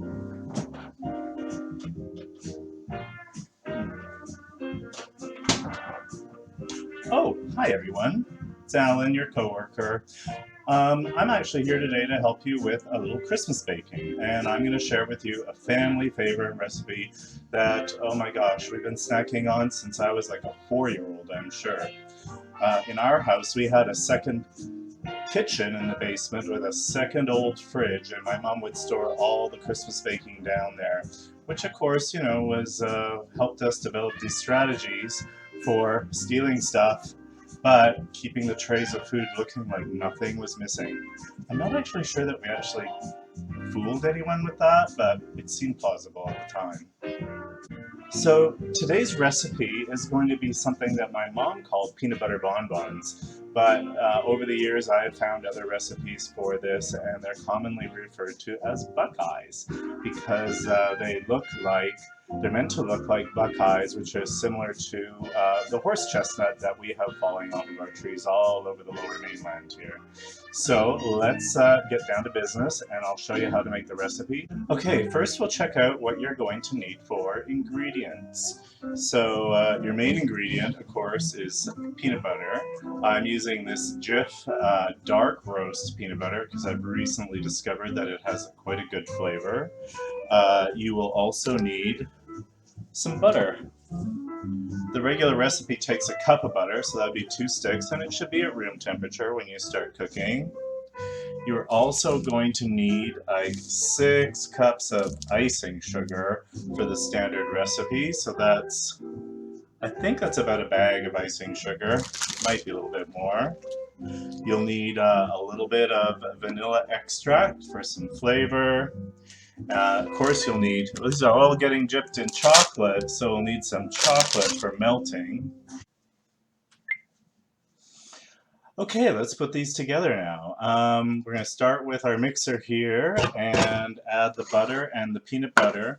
Oh, hi everyone. It's Alan, your coworker. I'm actually here today to help you with a little Christmas baking, and I'm going to share with you a family favorite recipe that, oh my gosh, we've been snacking on since I was like a 4-year-old, I'm sure. In our house, we had a second kitchen in the basement with a second old fridge, and my mom would store all the Christmas baking down there, which of course, was helped us develop these strategies for stealing stuff, but keeping the trays of food looking like nothing was missing. I'm not actually sure that we actually fooled anyone with that, but it seemed plausible at the time. So today's recipe is going to be something that my mom called peanut butter bonbons, but over the years I have found other recipes for this, and they're commonly referred to as Buckeyes because they're meant to look like Buckeyes, which are similar to the horse chestnut that we have falling off of our trees all over the lower mainland here. So let's get down to business, and I'll show you how to make the recipe. Okay, first we'll check out what you're going to need for ingredients. So your main ingredient, of course, is peanut butter. I'm using this Jif dark roast peanut butter because I've recently discovered that it has quite a good flavor. You will also need some butter. The regular recipe takes a cup of butter, so that would be 2 sticks, and it should be at room temperature when you start cooking. You're also going to need like 6 cups of icing sugar for the standard recipe, so I think that's about a bag of icing sugar, might be a little bit more. You'll need a little bit of vanilla extract for some flavor. Of course you'll need, these are all getting dipped in chocolate, so we'll need some chocolate for melting. Okay, let's put these together now. We're going to start with our mixer here and add the butter and the peanut butter.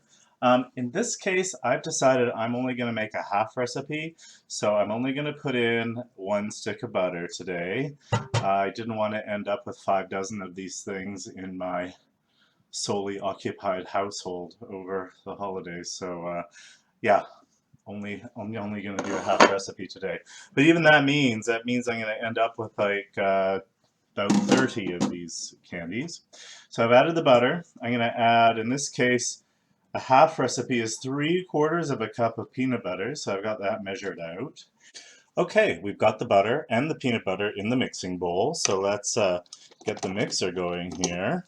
In this case, I've decided I'm only going to make a half recipe, so I'm only going to put in 1 stick of butter today. I didn't want to end up with 5 dozen of these things in my solely occupied household over the holidays, so yeah. I'm only going to do a half recipe today. But even that means I'm going to end up with like about 30 of these candies. So I've added the butter. I'm going to add, in this case, a half recipe is 3/4 of a cup of peanut butter. So I've got that measured out. Okay, we've got the butter and the peanut butter in the mixing bowl. So let's get the mixer going here.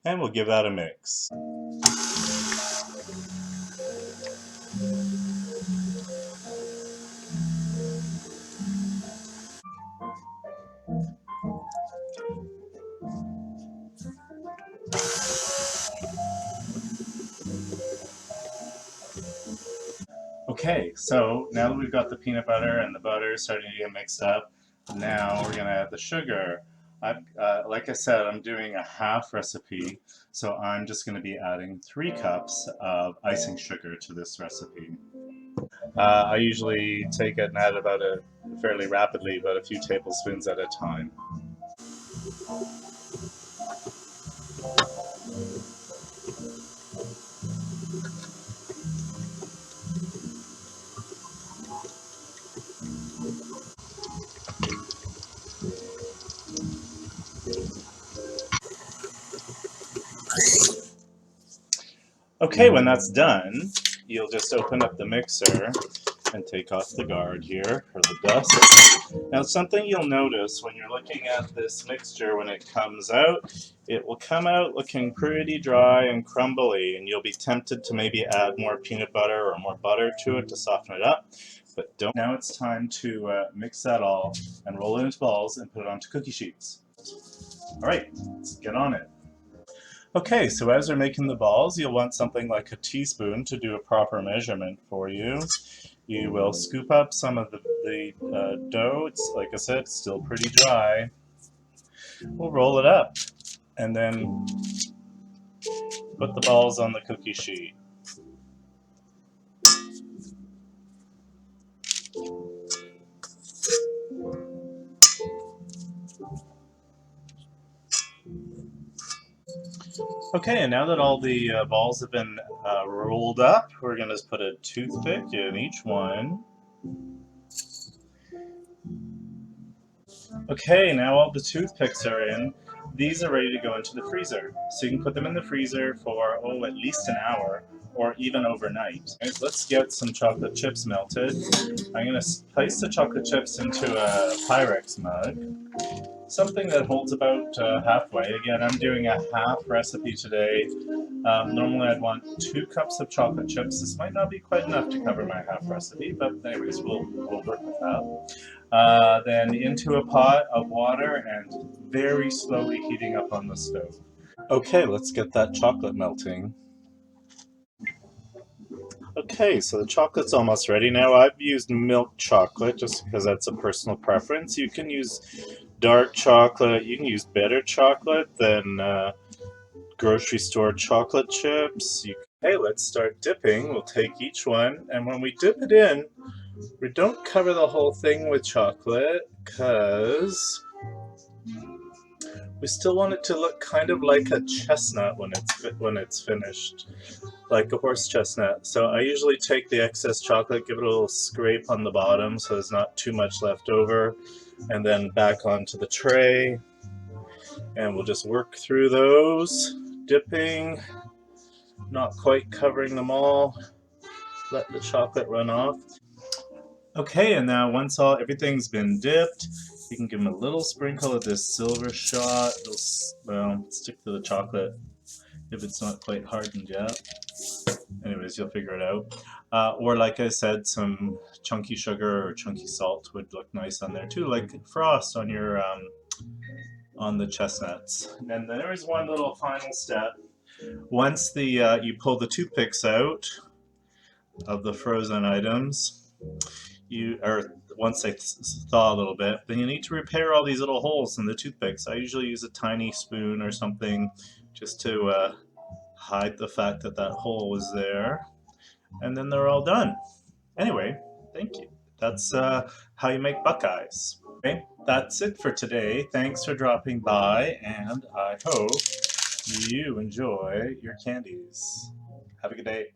And we'll give that a mix. Okay, so now that we've got the peanut butter and the butter starting to get mixed up, now we're going to add the sugar. Like I said, I'm doing a half recipe, so I'm just going to be adding 3 cups of icing sugar to this recipe. I usually take it and add about fairly rapidly, about a few tablespoons at a time. Okay, when that's done, you'll just open up the mixer and take off the guard here, or the dust. Now, something you'll notice when you're looking at this mixture when it comes out, it will come out looking pretty dry and crumbly, and you'll be tempted to maybe add more peanut butter or more butter to it to soften it up, but don't. Now it's time to mix that all and roll it into balls and put it onto cookie sheets. All right, let's get on it. Okay, so as we're making the balls, you'll want something like a teaspoon to do a proper measurement for you. You will scoop up some of the dough. It's, like I said, still pretty dry. We'll roll it up and then put the balls on the cookie sheet. Okay, and now that all the balls have been rolled up, we're going to put a toothpick in each one. Okay, now all the toothpicks are in. These are ready to go into the freezer. So you can put them in the freezer for, oh, at least an hour or even overnight. Right, let's get some chocolate chips melted. I'm going to place the chocolate chips into a Pyrex mug, something that holds about halfway. Again, I'm doing a half recipe today. Normally I'd want 2 cups of chocolate chips. This might not be quite enough to cover my half recipe, but anyways, we'll work with that. Then into a pot of water and very slowly heating up on the stove. Okay, let's get that chocolate melting. Okay, so the chocolate's almost ready. Now I've used milk chocolate just because that's a personal preference. You can use dark chocolate, you can use better chocolate than grocery store chocolate chips. Okay, let's start dipping. We'll take each one, and when we dip it in, we don't cover the whole thing with chocolate because we still want it to look kind of like a chestnut when it's finished, like a horse chestnut. So I usually take the excess chocolate, give it a little scrape on the bottom so there's not too much left over, and then back onto the tray. And we'll just work through those, dipping, not quite covering them all. Let the chocolate run off. Okay, and now once everything's been dipped, you can give them a little sprinkle of this silver shot. It'll, well, stick to the chocolate if it's not quite hardened yet. Anyways, you'll figure it out. Or like I said, some chunky sugar or chunky salt would look nice on there too, like frost on your on the chestnuts. And then there is one little final step. Once the you pull the toothpicks out of the frozen items, once they thaw a little bit, then you need to repair all these little holes in the toothpicks. I usually use a tiny spoon or something just to hide the fact that that hole was there, and then they're all done. Anyway, thank you. That's how you make Buckeyes. Okay, that's it for today. Thanks for dropping by, and I hope you enjoy your candies. Have a good day.